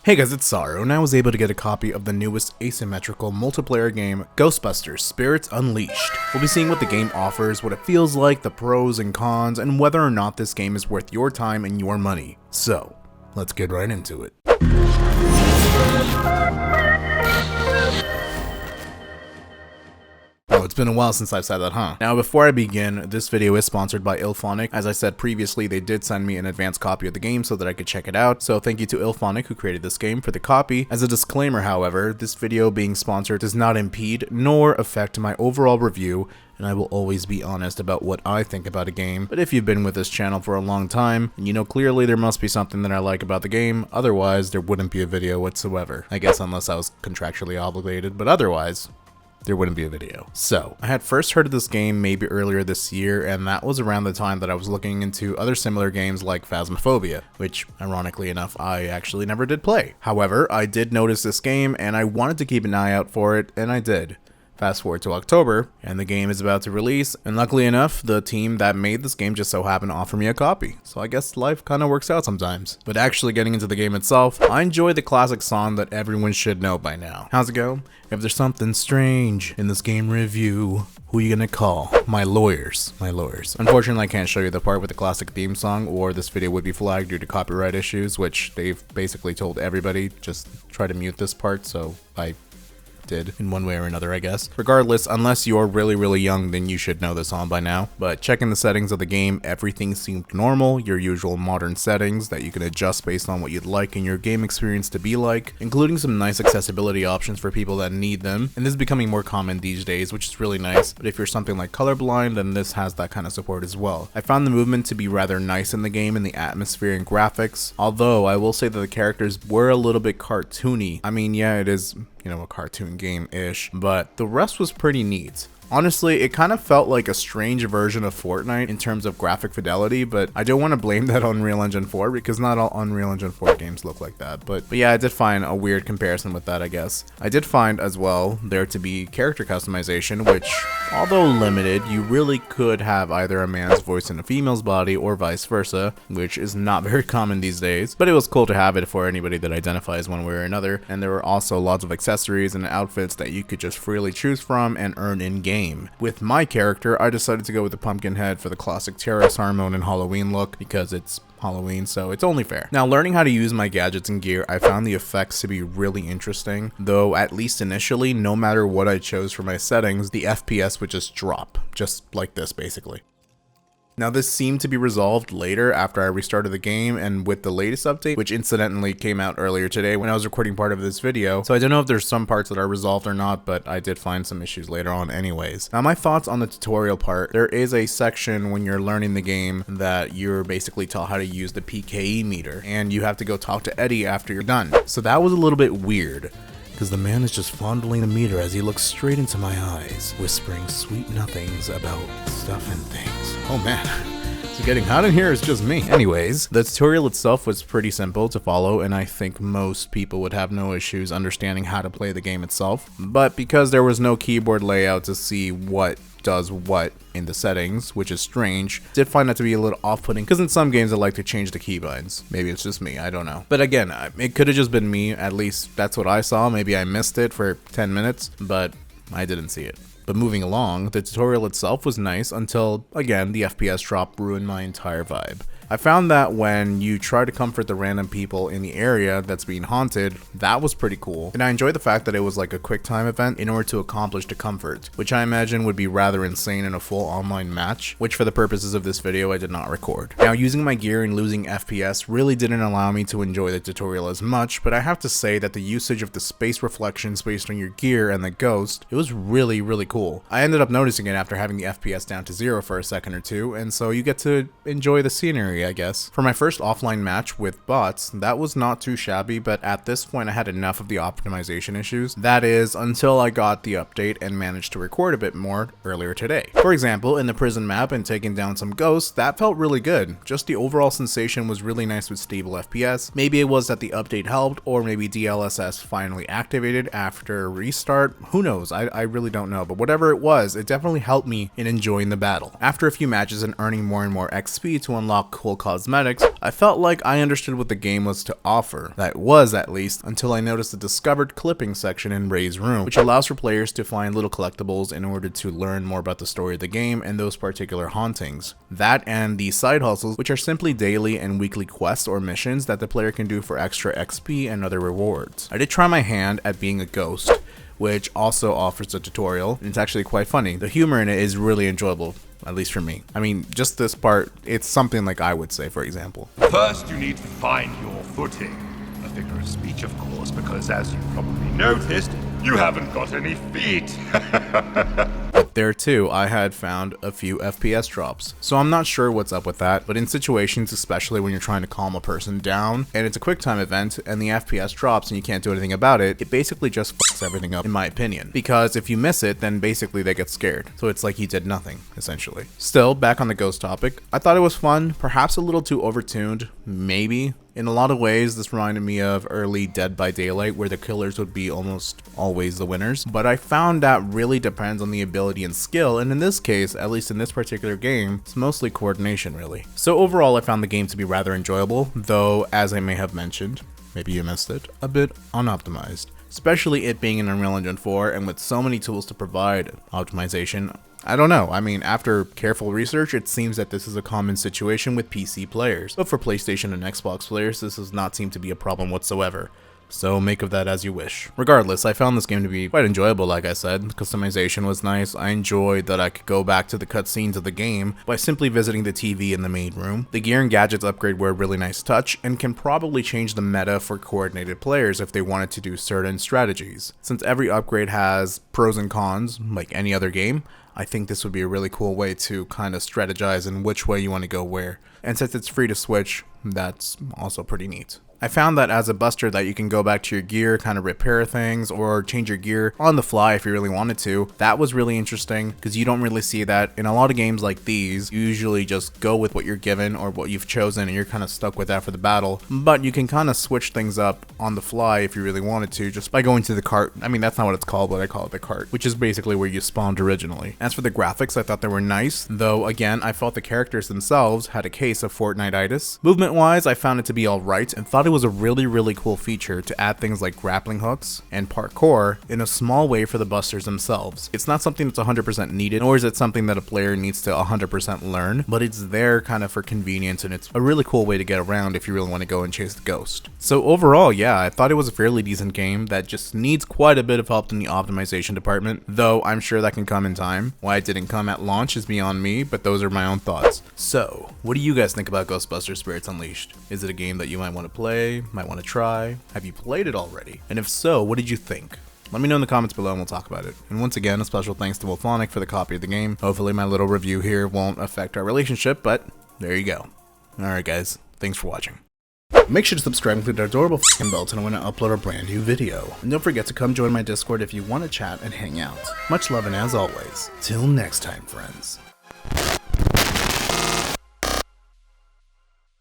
Hey guys, it's Saru, and I was able to get a copy of the newest asymmetrical multiplayer game, Ghostbusters: Spirits Unleashed. We'll be seeing what the game offers, what it feels like, the pros and cons, and whether or not this game is worth your time and your money. So, let's get right into it. Oh, it's been a while since I've said that, huh? Now, before I begin, this video is sponsored by Illfonic. As I said previously, they did send me an advanced copy of the game so that I could check it out, so thank you to Illfonic who created this game for the copy. As a disclaimer, however, this video being sponsored does not impede nor affect my overall review, and I will always be honest about what I think about a game. But if you've been with this channel for a long time, and you know clearly there must be something that I like about the game, otherwise there wouldn't be a video whatsoever. I guess unless I was contractually obligated, but otherwise there wouldn't be a video. So, I had first heard of this game maybe earlier this year, and that was around the time that I was looking into other similar games like Phasmophobia, which, ironically enough, I actually never did play. However, I did notice this game, and I wanted to keep an eye out for it, and I did. Fast forward to October, and the game is about to release, and luckily enough, the team that made this game just so happened to offer me a copy. So I guess life kind of works out sometimes. But actually getting into the game itself, I enjoy the classic song that everyone should know by now. How's it go? If there's something strange in this game review, who you gonna call? My lawyers. Unfortunately, I can't show you the part with the classic theme song, or this video would be flagged due to copyright issues, which they've basically told everybody, just try to mute this part, so I did in one way or another, I guess. Regardless, unless you're really young, then you should know this song by now. But checking the settings of the game, everything seemed normal, your usual modern settings that you can adjust based on what you'd like in your game experience to be like, including some nice accessibility options for people that need them. And this is becoming more common these days, which is really nice. But if you're something like colorblind, then this has that kind of support as well. I found the movement to be rather nice in the game, and the atmosphere and graphics, although I will say that the characters were a little bit cartoony. I mean, yeah, it is, you know, a cartoon game-ish, but the rest was pretty neat. Honestly, it kind of felt like a strange version of Fortnite in terms of graphic fidelity, but I don't want to blame that on Unreal Engine 4 because not all Unreal Engine 4 games look like that. But yeah, I did find a weird comparison with that, I guess. I did find as well there to be character customization, which, although limited, you really could have either a man's voice in a female's body or vice versa, which is not very common these days. But it was cool to have it for anybody that identifies one way or another, and there were also lots of accessories and outfits that you could just freely choose from and earn in-game. With my character, I decided to go with the pumpkin head for the classic Terra Sarumonin Halloween look because it's Halloween, so it's only fair. Now, learning how to use my gadgets and gear, I found the effects to be really interesting, though at least initially, no matter what I chose for my settings, the FPS would just drop, just like this basically. Now, this seemed to be resolved later after I restarted the game and with the latest update, which incidentally came out earlier today when I was recording part of this video. So I don't know if there's some parts that are resolved or not, but I did find some issues later on anyways. Now, my thoughts on the tutorial part, there is a section when you're learning the game that you're basically taught how to use the PKE meter, and you have to go talk to Eddie after you're done. So that was a little bit weird, because the man is just fondling the meter as he looks straight into my eyes, whispering sweet nothings about stuff and things. Oh man, is it getting hot in here? It's just me. Anyways, the tutorial itself was pretty simple to follow, and I think most people would have no issues understanding how to play the game itself. But because there was no keyboard layout to see what does what in the settings, which is strange, did find that to be a little off-putting because in some games I like to change the keybinds. Maybe it's just me, I don't know. But again, it could have just been me, at least that's what I saw. Maybe I missed it for 10 minutes, but I didn't see it. But moving along, the tutorial itself was nice until, again, the FPS drop ruined my entire vibe. I found that when you try to comfort the random people in the area that's being haunted, that was pretty cool. And I enjoyed the fact that it was like a quick time event in order to accomplish the comfort, which I imagine would be rather insane in a full online match, which for the purposes of this video I did not record. Now, using my gear and losing FPS really didn't allow me to enjoy the tutorial as much, but I have to say that the usage of the space reflections based on your gear and the ghost, it was really cool. I ended up noticing it after having the FPS down to 0 for a second or two, and so you get to enjoy the scenery, I guess. For my first offline match with bots, that was not too shabby, but at this point I had enough of the optimization issues. That is, until I got the update and managed to record a bit more earlier today. For example, in the prison map and taking down some ghosts, that felt really good. Just the overall sensation was really nice with stable FPS. Maybe it was that the update helped, or maybe DLSS finally activated after restart. Who knows? I really don't know, but whatever it was, it definitely helped me in enjoying the battle. After a few matches and earning more and more XP to unlock cool level cosmetics, I felt like I understood what the game was to offer. That was, at least, until I noticed the discovered clipping section in Ray's room, which allows for players to find little collectibles in order to learn more about the story of the game and those particular hauntings. That and the side hustles, which are simply daily and weekly quests or missions that the player can do for extra XP and other rewards. I did try my hand at being a ghost, which also offers a tutorial, and it's actually quite funny. The humor in it is really enjoyable, at least for me. I mean, just this part, it's something like I would say, for example. First, you need to find your footing. A figure of speech, of course, because as you probably noticed, you haven't got any feet. But there too, I had found a few FPS drops. So I'm not sure what's up with that, but in situations, especially when you're trying to calm a person down, and it's a quick time event, and the FPS drops and you can't do anything about it, it basically just fucks everything up, in my opinion. Because if you miss it, then basically they get scared. So it's like you did nothing, essentially. Still, back on the ghost topic, I thought it was fun, perhaps a little too overtuned, maybe. In a lot of ways, this reminded me of early Dead by Daylight, where the killers would be almost always the winners, but I found that really depends on the ability and skill, and in this case, at least in this particular game, it's mostly coordination really. So overall, I found the game to be rather enjoyable, though as I may have mentioned, maybe you missed it, a bit unoptimized. Especially it being in Unreal Engine 4 and with so many tools to provide optimization. I don't know, I mean, after careful research, it seems that this is a common situation with PC players, but for PlayStation and Xbox players, this does not seem to be a problem whatsoever. So make of that as you wish. Regardless, I found this game to be quite enjoyable, like I said. The customization was nice. I enjoyed that I could go back to the cutscenes of the game by simply visiting the TV in the main room. The gear and gadgets upgrade were a really nice touch and can probably change the meta for coordinated players if they wanted to do certain strategies. Since every upgrade has pros and cons, like any other game, I think this would be a really cool way to kind of strategize in which way you want to go where. And since it's free to switch, that's also pretty neat. I found that as a buster that you can go back to your gear, kind of repair things, or change your gear on the fly if you really wanted to. That was really interesting because you don't really see that in a lot of games like these. You usually just go with what you're given or what you've chosen and you're kind of stuck with that for the battle. But you can kind of switch things up on the fly if you really wanted to just by going to the cart. I mean, that's not what it's called, but I call it the cart, which is basically where you spawned originally. As for the graphics, I thought they were nice, though again, I felt the characters themselves had a case of Fortnite-itis. Movement-wise, I found it to be alright and thought it was a really cool feature to add things like grappling hooks and parkour in a small way for the busters themselves. It's not something that's 100% needed, nor is it something that a player needs to 100% learn, but it's there kind of for convenience, and it's a really cool way to get around if you really want to go and chase the ghost. So overall, yeah, I thought it was a fairly decent game that just needs quite a bit of help in the optimization department, though I'm sure that can come in time. Why it didn't come at launch is beyond me, but those are my own thoughts. So, what do you guys think about Ghostbusters Spirits Unleashed? Is it a game that you might want to play? Might want to try? Have you played it already? And if so, what did you think? Let me know in the comments below and we'll talk about it. And once again, a special thanks to Illfonic for the copy of the game. Hopefully my little review here won't affect our relationship, but there you go. Alright guys, thanks for watching. Make sure to subscribe and click that adorable fucking bell to know when I upload a brand new video. And don't forget to come join my Discord if you want to chat and hang out. Much love and as always, till next time friends.